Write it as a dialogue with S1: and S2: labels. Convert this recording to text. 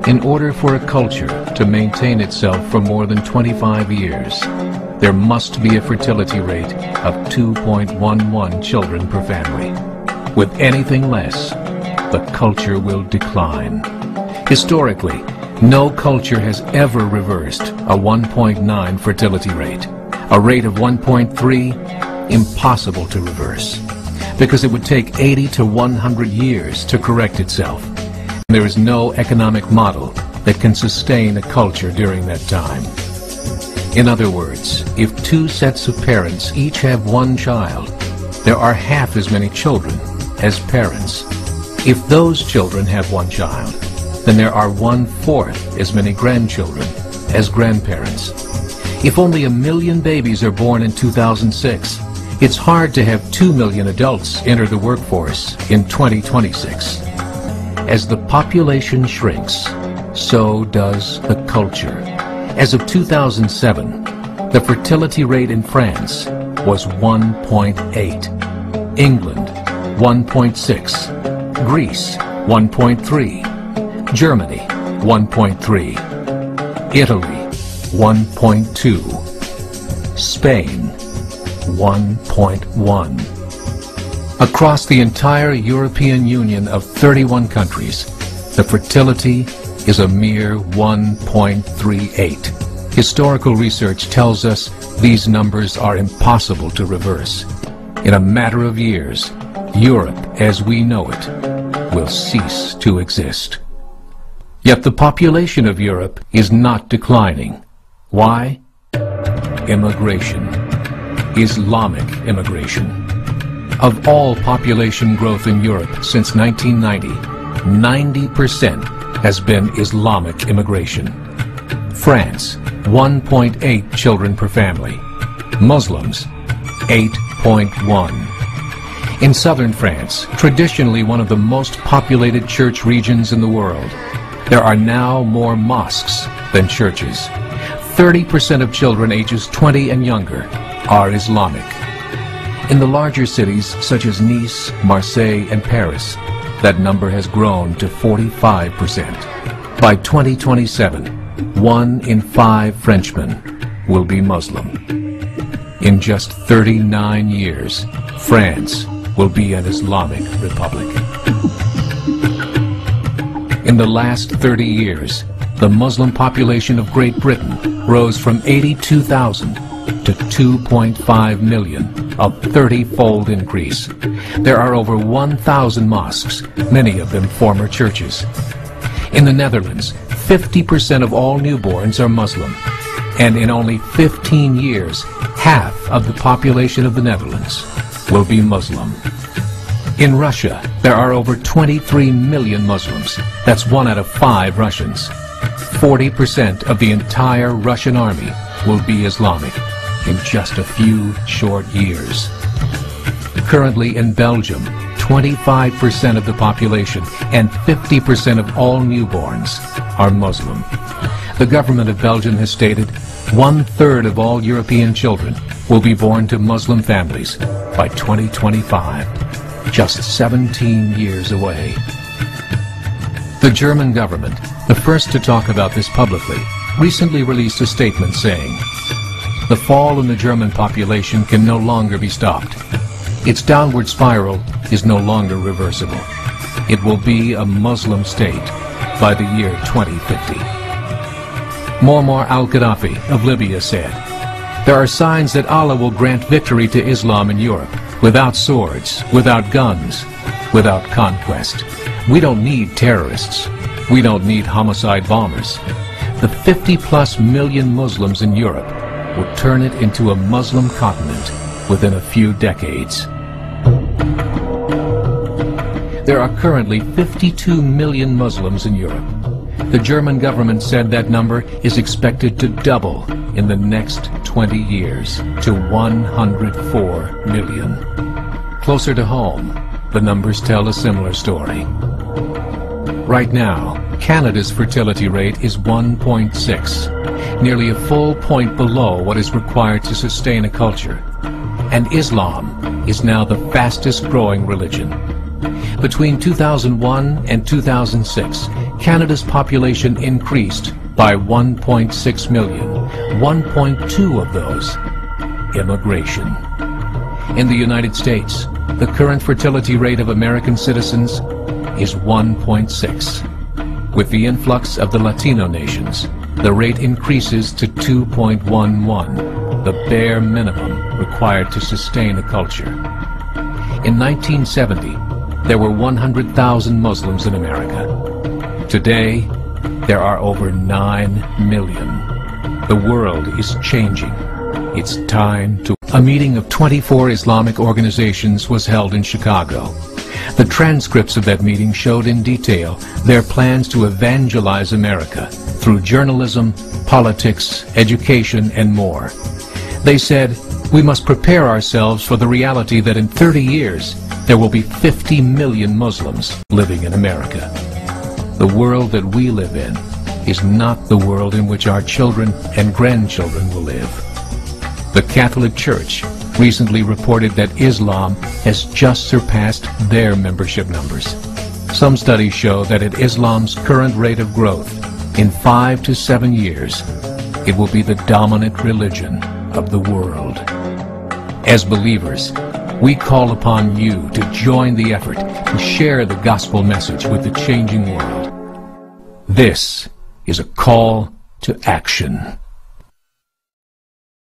S1: In order for a culture to maintain itself for more than 25 years, there must be a fertility rate of 2.11 children per family. With anything less, the culture will decline. Historically, no culture has ever reversed a 1.9 fertility rate. A rate of 1.3, impossible to reverse, because it would take 80 to 100 years to correct itself. There is no economic model that can sustain a culture during that time. In other words, if two sets of parents each have one child, there are half as many children as parents. If those children have one child, then there are 1/4 as many grandchildren as grandparents. If only 1 million babies are born in 2006, it's hard to have 2 million adults enter the workforce in 2026. As the population shrinks, so does the culture. As of 2007, the fertility rate in France was 1.8, England 1.6, Greece 1.3, Germany 1.3, Italy 1.2, Spain 1.1. Across the entire European Union of 31 countries, the fertility is a mere 1.38. Historical research tells us these numbers are impossible to reverse. In a matter of years, Europe as we know it will cease to exist. Yet the population of Europe is not declining. Why? Immigration. Islamic immigration. Of all population growth in Europe since 1990, 90% has been Islamic immigration. France, 1.8 children per family. Muslims, 8.1. In southern France, traditionally one of the most populated church regions in the world, there are now more mosques than churches. 30% of children ages 20 and younger are Islamic. In the larger cities such as Nice, Marseille, and Paris, that number has grown to 45%. By 2027, 1 in 5 Frenchmen will be Muslim. In just 39 years, France will be an Islamic republic. In the last 30 years, the Muslim population of Great Britain rose from 82,000 to 2.5 million, a 30-fold increase. There are over 1,000 mosques, many of them former churches. In the Netherlands, 50% of all newborns are Muslim, and in only 15 years, half of the population of the Netherlands will be Muslim. In Russia, there are over 23 million Muslims. That's 1 out of 5 Russians. 40% of the entire Russian army will be Islamic in just a few short years. Currently in Belgium, 25% of the population and 50% of all newborns are Muslim. The government of Belgium has stated 1/3 of all European children will be born to Muslim families by 2025, just 17 years away. The German government, the first to talk about this publicly, recently released a statement saying, "The fall in the German population can no longer be stopped. Its downward spiral is no longer reversible. It will be a Muslim state by the year 2050. Muammar al-Gaddafi of Libya said, "There are signs that Allah will grant victory to Islam in Europe, without swords, without guns, without conquest. We don't need terrorists. We don't need homicide bombers. The 50+ million Muslims in Europe will turn it into a Muslim continent within a few decades." There are currently 52 million Muslims in Europe. The German government said that number is expected to double in the next 20 years to 104 million. Closer to home, the numbers tell a similar story. Right now, Canada's fertility rate is 1.6, nearly a full point below what is required to sustain a culture. And Islam is now the fastest growing religion. Between 2001 and 2006, Canada's population increased by 1.6 million, 1.2 of those immigration. In the United States, the current fertility rate of American citizens is 1.6. With the influx of the Latino nations, the rate increases to 2.11, the bare minimum required to sustain a culture. In 1970, there were 100,000 Muslims in America. Today, there are over 9 million. The world is changing. It's time to... A meeting of 24 Islamic organizations was held in Chicago. The transcripts of that meeting showed in detail their plans to evangelize America through journalism, politics, education, and more. They said, we must prepare ourselves for the reality that in 30 years, there will be 50 million Muslims living in America. The world that we live in is not the world in which our children and grandchildren will live. The Catholic Church recently reported that Islam has just surpassed their membership numbers. Some studies show that at Islam's current rate of growth, in 5 to 7 years, it will be the dominant religion of the world. As believers, we call upon you to join the effort to share the gospel message with the changing world. This is a call to action.